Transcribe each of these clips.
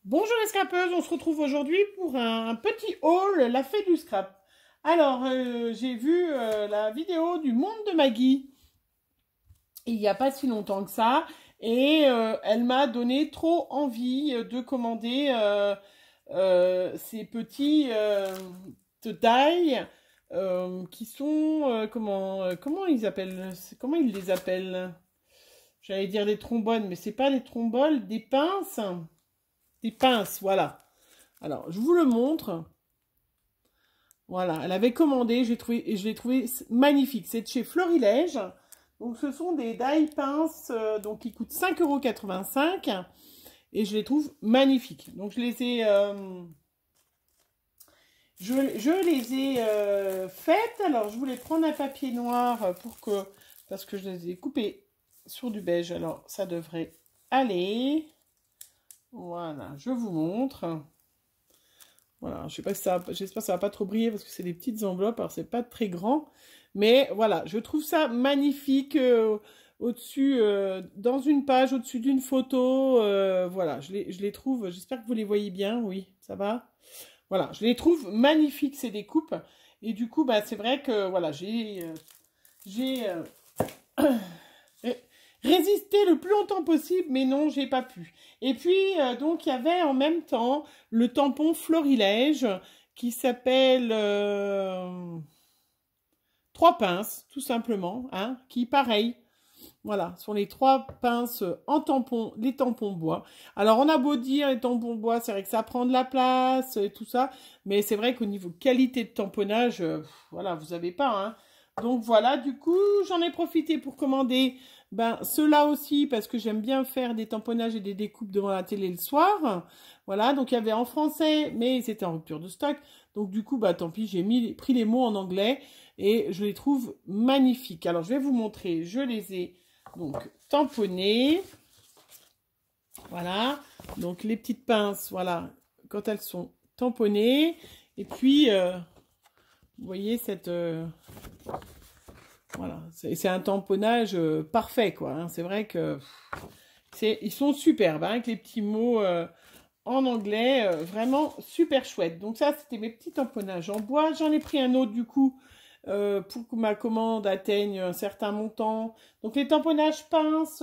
Bonjour les scrapeuses, on se retrouve aujourd'hui pour un petit haul, la fée du scrap. Alors, j'ai vu la vidéo du monde de Maggie, il n'y a pas si longtemps que ça, et elle m'a donné trop envie de commander ces petits tailles qui sont, comment ils appellent, comment ils les appellent? J'allais dire des trombones, mais c'est pas des trombones, des pinces. Des pinces, voilà. Alors, je vous le montre. Voilà, elle avait commandé, je l'ai trouvé magnifique. C'est de chez Florilège. Donc, ce sont des die pinces donc, qui coûtent 5,85 € et je les trouve magnifiques. Donc, je les ai, faites. Alors, je voulais prendre un papier noir parce que je les ai coupées sur du beige. Alors, ça devrait aller. Voilà, je vous montre. Voilà, je sais pas si j'espère que ça va pas trop briller parce que c'est des petites enveloppes, alors c'est pas très grand. Mais voilà, je trouve ça magnifique au-dessus, dans une page, au-dessus d'une photo. Voilà, je les trouve, j'espère que vous les voyez bien, oui, ça va. Voilà, je les trouve magnifiques ces découpes. Et du coup, bah, c'est vrai que voilà, j'ai résisté le plus longtemps possible, mais non, j'ai pas pu. Et puis, donc, il y avait en même temps le tampon Florilège qui s'appelle 3 pinces, tout simplement, hein, qui, pareil, voilà, sont les 3 pinces en tampon, les tampons bois. Alors, on a beau dire les tampons bois, c'est vrai que ça prend de la place et tout ça, mais c'est vrai qu'au niveau qualité de tamponnage, voilà, vous avez pas, hein. Donc voilà, du coup, j'en ai profité pour commander ceux-là aussi, parce que j'aime bien faire des tamponnages et des découpes devant la télé le soir. Voilà, donc il y avait en français, mais c'était en rupture de stock. Donc du coup, bah tant pis, pris les mots en anglais et je les trouve magnifiques. Alors je vais vous montrer, je les ai donc tamponnés. Voilà, donc les petites pinces, voilà, quand elles sont tamponnées. Et puis, vous voyez cette... voilà, c'est un tamponnage parfait, quoi. Hein. C'est vrai que ils sont superbes, hein, avec les petits mots en anglais, vraiment super chouette. Donc ça, c'était mes petits tamponnages en bois. J'en ai pris un autre, du coup, pour que ma commande atteigne un certain montant. Donc les tamponnages pinces,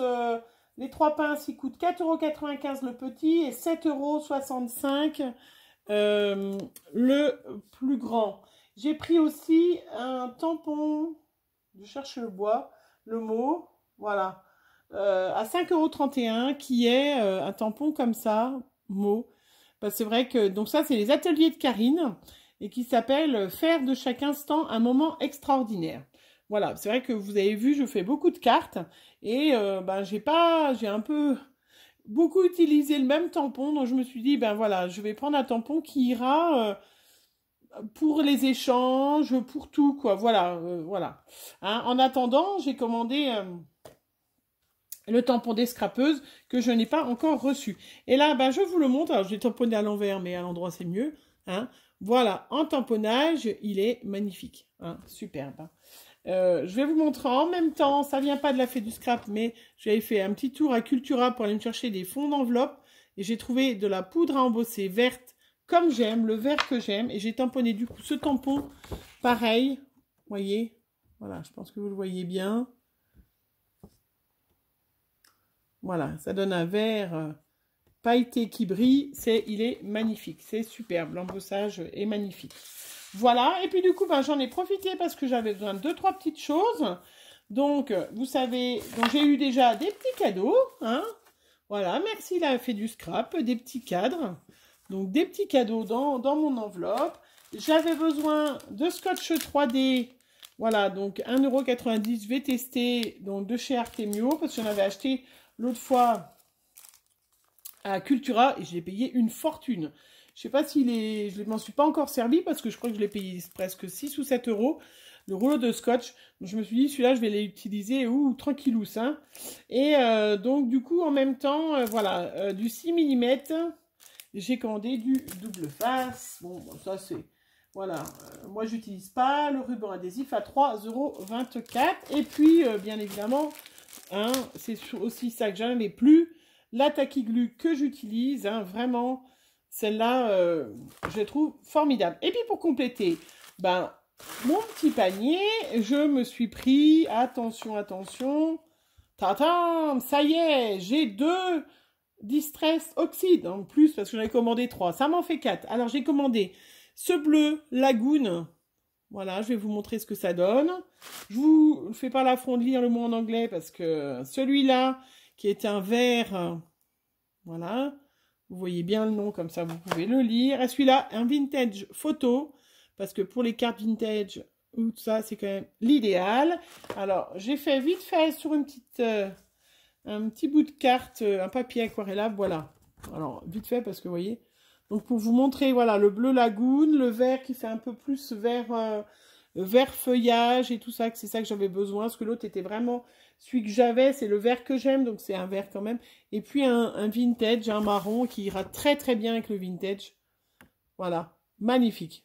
les 3 pinces, ils coûtent 4,95 € le petit et 7,65 € le plus grand. J'ai pris aussi un tampon... Je cherche le mot, voilà, à 5,31 € qui est un tampon comme ça, mot. Bah, c'est vrai que, donc ça, c'est les ateliers de Karine et qui s'appelle Faire de chaque instant un moment extraordinaire. Voilà, c'est vrai que vous avez vu, je fais beaucoup de cartes et j'ai un peu beaucoup utilisé le même tampon, donc je me suis dit, ben voilà, je vais prendre un tampon qui ira pour les échanges, pour tout, quoi. Voilà, voilà. Hein, en attendant, j'ai commandé le tampon des scrapeuses que je n'ai pas encore reçu. Et là, ben, je vous le montre. Alors, je l'ai tamponné à l'envers, mais à l'endroit, c'est mieux. Hein. Voilà, en tamponnage, il est magnifique. Hein, superbe. Hein. Je vais vous montrer en même temps, ça vient pas de la fée du scrap, mais j'avais fait un petit tour à Cultura pour aller me chercher des fonds d'enveloppe et j'ai trouvé de la poudre à embosser verte comme j'aime, le vert que j'aime, et j'ai tamponné du coup ce tampon pareil, vous voyez, voilà, je pense que vous le voyez bien. Voilà, ça donne un vert pailleté qui brille, il est magnifique, c'est superbe, l'embossage est magnifique. Voilà, et puis du coup, j'en ai profité parce que j'avais besoin de 2-3 petites choses. Donc, vous savez, j'ai eu déjà des petits cadeaux, hein. Voilà, merci la fée du scrap, des petits cadres. Donc, des petits cadeaux dans mon enveloppe. J'avais besoin de scotch 3D. Voilà, donc 1,90 € VTST, donc de chez Artemio, parce que j'en avais acheté l'autre fois à Cultura et je l'ai payé une fortune. Je sais pas je m'en suis pas encore servi parce que je crois que je l'ai payé presque 6 ou 7 €. Le rouleau de scotch. Donc, je me suis dit, celui-là, je vais l'utiliser tranquillou, hein. Et donc, du coup, en même temps, voilà, du 6 mm. J'ai commandé du double face. Bon, ça, c'est... Voilà. Moi, j'utilise pas le ruban adhésif à 3,24 €. Et puis, bien évidemment, hein, c'est aussi ça que j'en avais plus. la Tacky Glue que j'utilise, hein, vraiment, celle-là, je la trouve formidable. Et puis pour compléter, ben, mon petit panier, je me suis pris, attention, attention, tatam, ça y est, j'ai 2 Distress Oxide en plus parce que j'en ai commandé 3, ça m'en fait 4. Alors j'ai commandé ce bleu Lagoon, voilà, je vais vous montrer ce que ça donne. Je vous fais pas l'affront de lire le mot en anglais parce que celui-là, qui est un vert, voilà, vous voyez bien le nom comme ça, vous pouvez le lire. Et celui-là, un vintage photo, parce que pour les cartes vintage, ou tout ça, c'est quand même l'idéal. Alors, j'ai fait vite fait sur une petite, un petit bout de carte, un papier aquarellable, voilà. Alors, vite fait parce que vous voyez. Donc, pour vous montrer, voilà, le bleu Lagoon, le vert qui fait un peu plus vert, vert feuillage et tout ça, que c'est ça que j'avais besoin. Parce que l'autre était vraiment, celui que j'avais, c'est le vert que j'aime, donc c'est un vert quand même. Et puis, un vintage, un marron qui ira très très bien avec le vintage. Voilà, magnifique.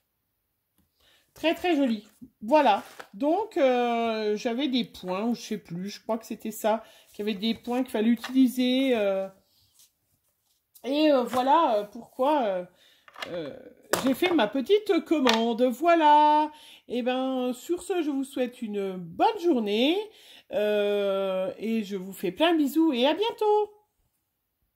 Très très joli. Voilà. Donc, j'avais des points, ou je sais plus, je crois que c'était ça, qu'il y avait des points qu'il fallait utiliser. Voilà pourquoi j'ai fait ma petite commande. Voilà. Et ben, sur ce, je vous souhaite une bonne journée. Et je vous fais plein de bisous et à bientôt.